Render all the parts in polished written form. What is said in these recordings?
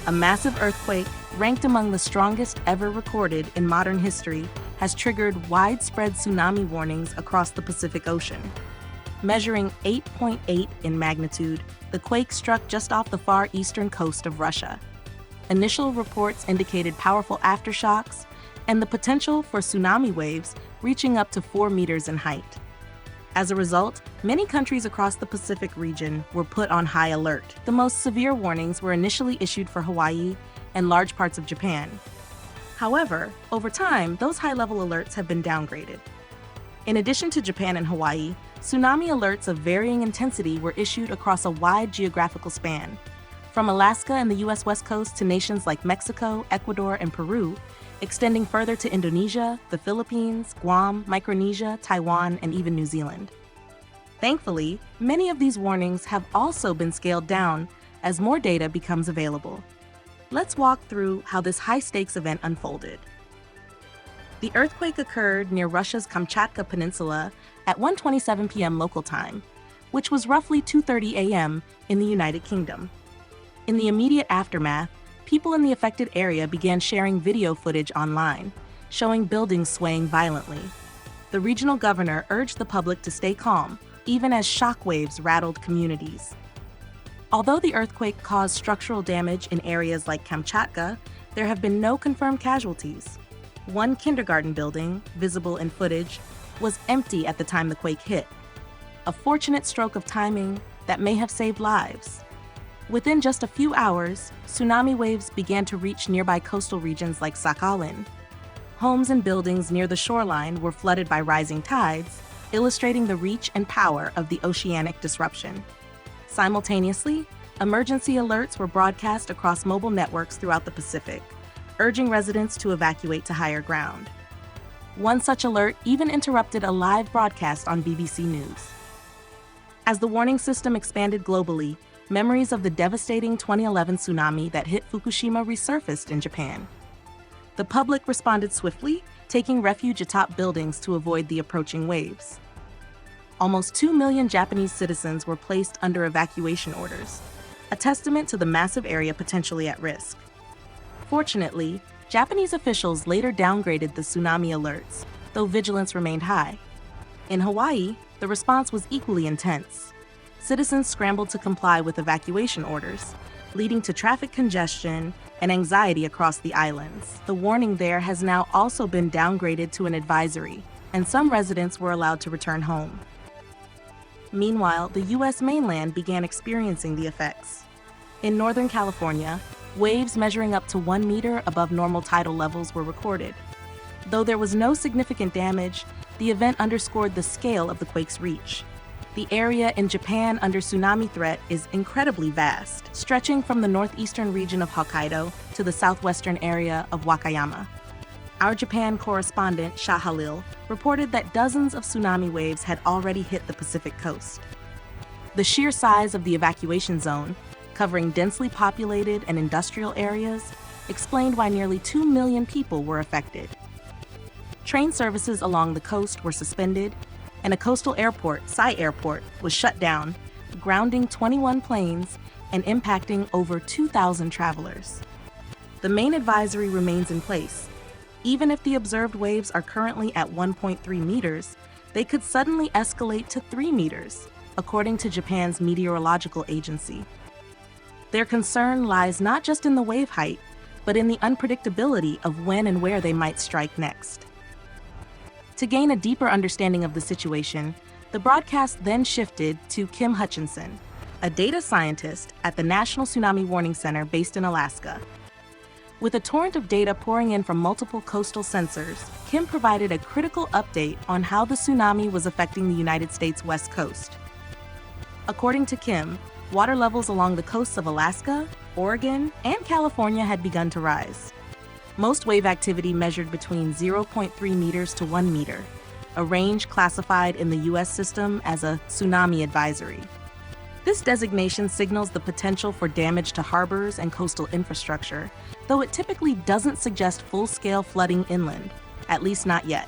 A massive earthquake, ranked among the strongest ever recorded in modern history, has triggered widespread tsunami warnings across the Pacific Ocean. Measuring 8.8 in magnitude, the quake struck just off the far eastern coast of Russia. Initial reports indicated powerful aftershocks and the potential for tsunami waves reaching up to 4 meters in height. As a result, many countries across the Pacific region were put on high alert. The most severe warnings were initially issued for Hawaii and large parts of Japan. However, over time, those high-level alerts have been downgraded. In addition to Japan and Hawaii, tsunami alerts of varying intensity were issued across a wide geographical span. From Alaska and the U.S. West Coast to nations like Mexico, Ecuador, and Peru, extending further to Indonesia, the Philippines, Guam, Micronesia, Taiwan, and even New Zealand. Thankfully, many of these warnings have also been scaled down as more data becomes available. Let's walk through how this high-stakes event unfolded. The earthquake occurred near Russia's Kamchatka Peninsula at 1:27 p.m. local time, which was roughly 2:30 a.m. in the United Kingdom. In the immediate aftermath, people in the affected area began sharing video footage online, showing buildings swaying violently. The regional governor urged the public to stay calm, even as shockwaves rattled communities. Although the earthquake caused structural damage in areas like Kamchatka, there have been no confirmed casualties. One kindergarten building, visible in footage, was empty at the time the quake hit. A fortunate stroke of timing that may have saved lives. Within just a few hours, tsunami waves began to reach nearby coastal regions like Sakhalin. Homes and buildings near the shoreline were flooded by rising tides, illustrating the reach and power of the oceanic disruption. Simultaneously, emergency alerts were broadcast across mobile networks throughout the Pacific, urging residents to evacuate to higher ground. One such alert even interrupted a live broadcast on BBC News. As the warning system expanded globally, memories of the devastating 2011 tsunami that hit Fukushima resurfaced in Japan. The public responded swiftly, taking refuge atop buildings to avoid the approaching waves. Almost 2 million Japanese citizens were placed under evacuation orders, a testament to the massive area potentially at risk. Fortunately, Japanese officials later downgraded the tsunami alerts, though vigilance remained high. In Hawaii, the response was equally intense. Citizens scrambled to comply with evacuation orders, leading to traffic congestion and anxiety across the islands. The warning there has now also been downgraded to an advisory, and some residents were allowed to return home. Meanwhile, the U.S. mainland began experiencing the effects. In Northern California, waves measuring up to 1 meter above normal tidal levels were recorded. Though there was no significant damage, the event underscored the scale of the quake's reach. The area in Japan under tsunami threat is incredibly vast, stretching from the northeastern region of Hokkaido to the southwestern area of Wakayama. Our Japan correspondent, Shahalil, reported that dozens of tsunami waves had already hit the Pacific coast. The sheer size of the evacuation zone, covering densely populated and industrial areas, explained why nearly 2 million people were affected. Train services along the coast were suspended, and a coastal airport, Sai Airport, was shut down, grounding 21 planes and impacting over 2,000 travelers. The main advisory remains in place. Even if the observed waves are currently at 1.3 meters, they could suddenly escalate to 3 meters, according to Japan's meteorological agency. Their concern lies not just in the wave height, but in the unpredictability of when and where they might strike next. To gain a deeper understanding of the situation, the broadcast then shifted to Kim Hutchinson, a data scientist at the National Tsunami Warning Center based in Alaska. With a torrent of data pouring in from multiple coastal sensors, Kim provided a critical update on how the tsunami was affecting the United States West Coast. According to Kim, water levels along the coasts of Alaska, Oregon, and California had begun to rise. Most wave activity measured between 0.3 meters to 1 meter, a range classified in the U.S. system as a tsunami advisory. This designation signals the potential for damage to harbors and coastal infrastructure, though it typically doesn't suggest full-scale flooding inland, at least not yet.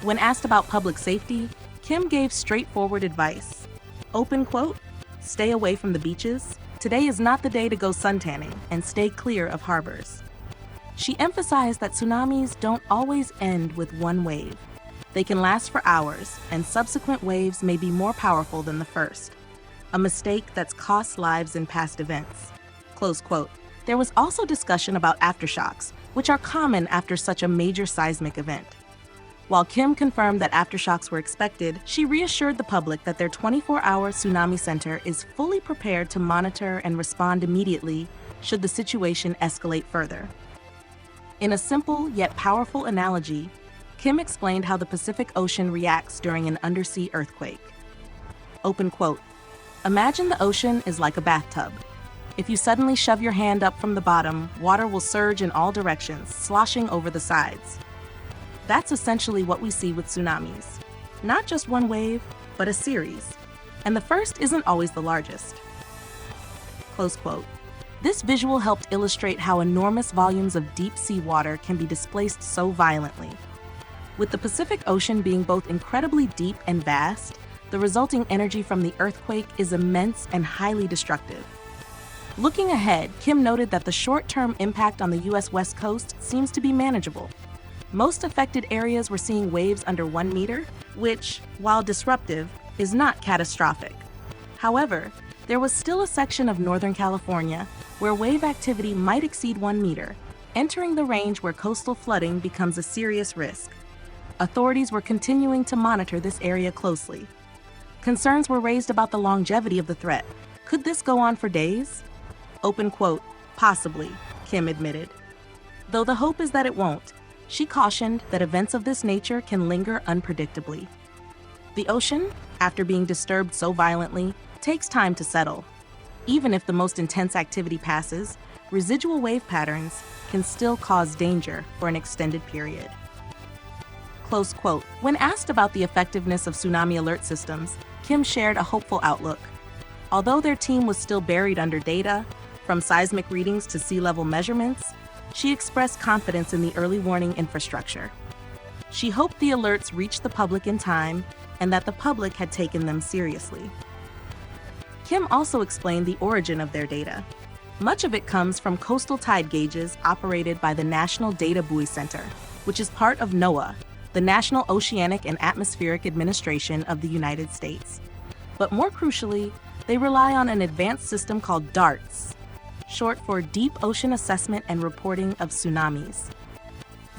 When asked about public safety, Kim gave straightforward advice. Open quote, "Stay away from the beaches," today is not the day to go suntanning and stay clear of harbors. She emphasized that tsunamis don't always end with one wave. They can last for hours, and subsequent waves may be more powerful than the first, a mistake that's cost lives in past events. Close quote. There was also discussion about aftershocks, which are common after such a major seismic event. While Kim confirmed that aftershocks were expected, she reassured the public that their 24-hour tsunami center is fully prepared to monitor and respond immediately should the situation escalate further. In a simple yet powerful analogy, Kim explained how the Pacific Ocean reacts during an undersea earthquake. Open quote. Imagine the ocean is like a bathtub. If you suddenly shove your hand up from the bottom, water will surge in all directions, sloshing over the sides. That's essentially what we see with tsunamis. Not just one wave, but a series. And the first isn't always the largest. Close quote. This visual helped illustrate how enormous volumes of deep sea water can be displaced so violently. With the Pacific Ocean being both incredibly deep and vast, the resulting energy from the earthquake is immense and highly destructive. Looking ahead, Kim noted that the short-term impact on the U.S. West Coast seems to be manageable. Most affected areas were seeing waves under 1 meter, which, while disruptive, is not catastrophic. However, there was still a section of Northern California where wave activity might exceed 1 meter, entering the range where coastal flooding becomes a serious risk. Authorities were continuing to monitor this area closely. Concerns were raised about the longevity of the threat. Could this go on for days? Open quote, possibly, Kim admitted. Though the hope is that it won't, she cautioned that events of this nature can linger unpredictably. The ocean, after being disturbed so violently, takes time to settle. Even if the most intense activity passes, residual wave patterns can still cause danger for an extended period. Close quote. When asked about the effectiveness of tsunami alert systems, Kim shared a hopeful outlook. Although their team was still buried under data, from seismic readings to sea level measurements, she expressed confidence in the early warning infrastructure. She hoped the alerts reached the public in time and that the public had taken them seriously. Kim also explained the origin of their data. Much of it comes from coastal tide gauges operated by the National Data Buoy Center, which is part of NOAA, the National Oceanic and Atmospheric Administration of the United States. But more crucially, they rely on an advanced system called DARTS, short for Deep Ocean Assessment and Reporting of Tsunamis.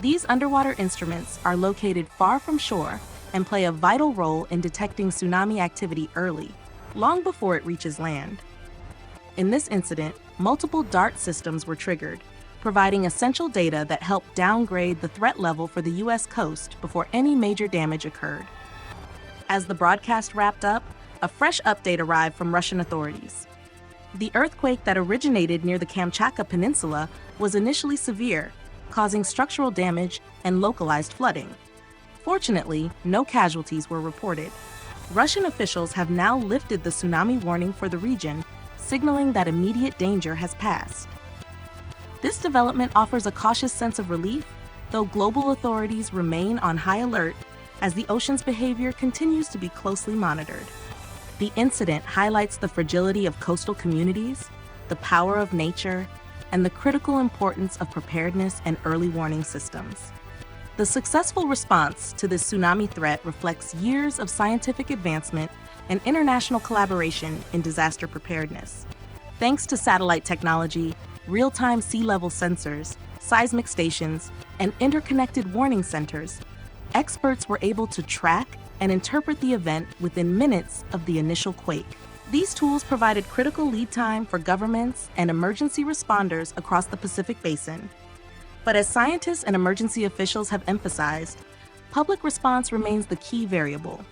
These underwater instruments are located far from shore and play a vital role in detecting tsunami activity early, long before it reaches land. In this incident, multiple DART systems were triggered, providing essential data that helped downgrade the threat level for the U.S. coast before any major damage occurred. As the broadcast wrapped up, a fresh update arrived from Russian authorities. The earthquake that originated near the Kamchatka Peninsula was initially severe, causing structural damage and localized flooding. Fortunately, no casualties were reported. Russian officials have now lifted the tsunami warning for the region, signaling that immediate danger has passed. This development offers a cautious sense of relief, though global authorities remain on high alert as the ocean's behavior continues to be closely monitored. The incident highlights the fragility of coastal communities, the power of nature, and the critical importance of preparedness and early warning systems. The successful response to this tsunami threat reflects years of scientific advancement and international collaboration in disaster preparedness. Thanks to satellite technology, real-time sea level sensors, seismic stations, and interconnected warning centers, experts were able to track and interpret the event within minutes of the initial quake. These tools provided critical lead time for governments and emergency responders across the Pacific Basin. But as scientists and emergency officials have emphasized, public response remains the key variable.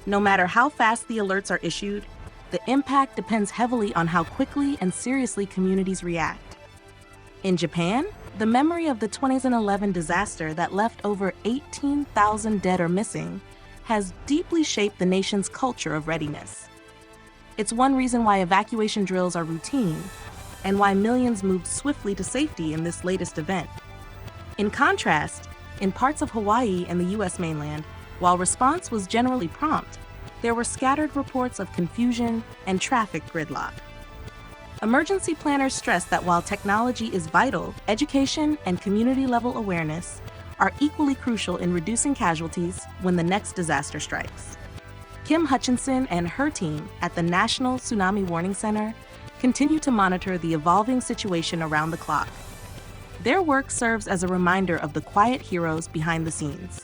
No matter how fast the alerts are issued, the impact depends heavily on how quickly and seriously communities react. In Japan, the memory of the 2011 disaster that left over 18,000 dead or missing has deeply shaped the nation's culture of readiness. It's one reason why evacuation drills are routine and why millions moved swiftly to safety in this latest event. In contrast, in parts of Hawaii and the U.S. mainland, while response was generally prompt, there were scattered reports of confusion and traffic gridlock. Emergency planners stress that while technology is vital, education and community-level awareness are equally crucial in reducing casualties when the next disaster strikes. Kim Hutchinson and her team at the National Tsunami Warning Center continue to monitor the evolving situation around the clock. Their work serves as a reminder of the quiet heroes behind the scenes.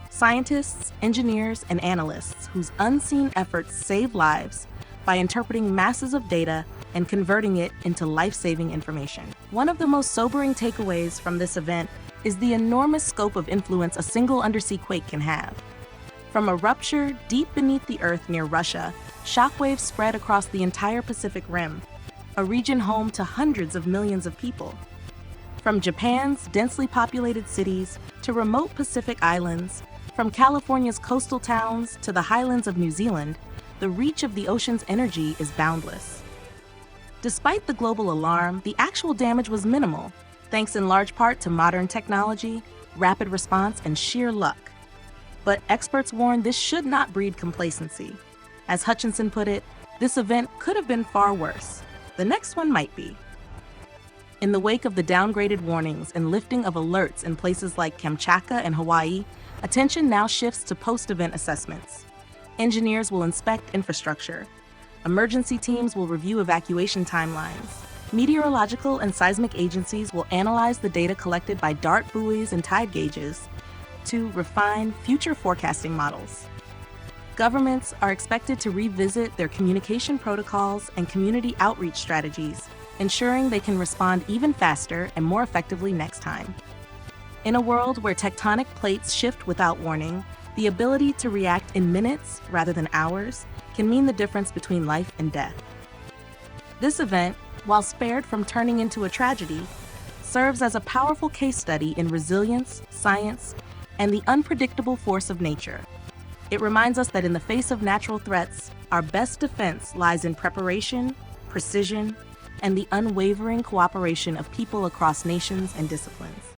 Scientists, engineers, and analysts whose unseen efforts save lives by interpreting masses of data and converting it into life-saving information. One of the most sobering takeaways from this event is the enormous scope of influence a single undersea quake can have. From a rupture deep beneath the Earth near Russia, shockwaves spread across the entire Pacific Rim, a region home to hundreds of millions of people. From Japan's densely populated cities to remote Pacific islands, from California's coastal towns to the highlands of New Zealand, the reach of the ocean's energy is boundless. Despite the global alarm, the actual damage was minimal, thanks in large part to modern technology, rapid response, and sheer luck. But experts warn this should not breed complacency. As Hutchinson put it, this event could have been far worse. The next one might be. In the wake of the downgraded warnings and lifting of alerts in places like Kamchatka and Hawaii, attention now shifts to post-event assessments. Engineers will inspect infrastructure. Emergency teams will review evacuation timelines. Meteorological and seismic agencies will analyze the data collected by dart buoys and tide gauges to refine future forecasting models. Governments are expected to revisit their communication protocols and community outreach strategies, ensuring they can respond even faster and more effectively next time. In a world where tectonic plates shift without warning, the ability to react in minutes rather than hours can mean the difference between life and death. This event, while spared from turning into a tragedy, serves as a powerful case study in resilience, science, and the unpredictable force of nature. It reminds us that in the face of natural threats, our best defense lies in preparation, precision, and the unwavering cooperation of people across nations and disciplines.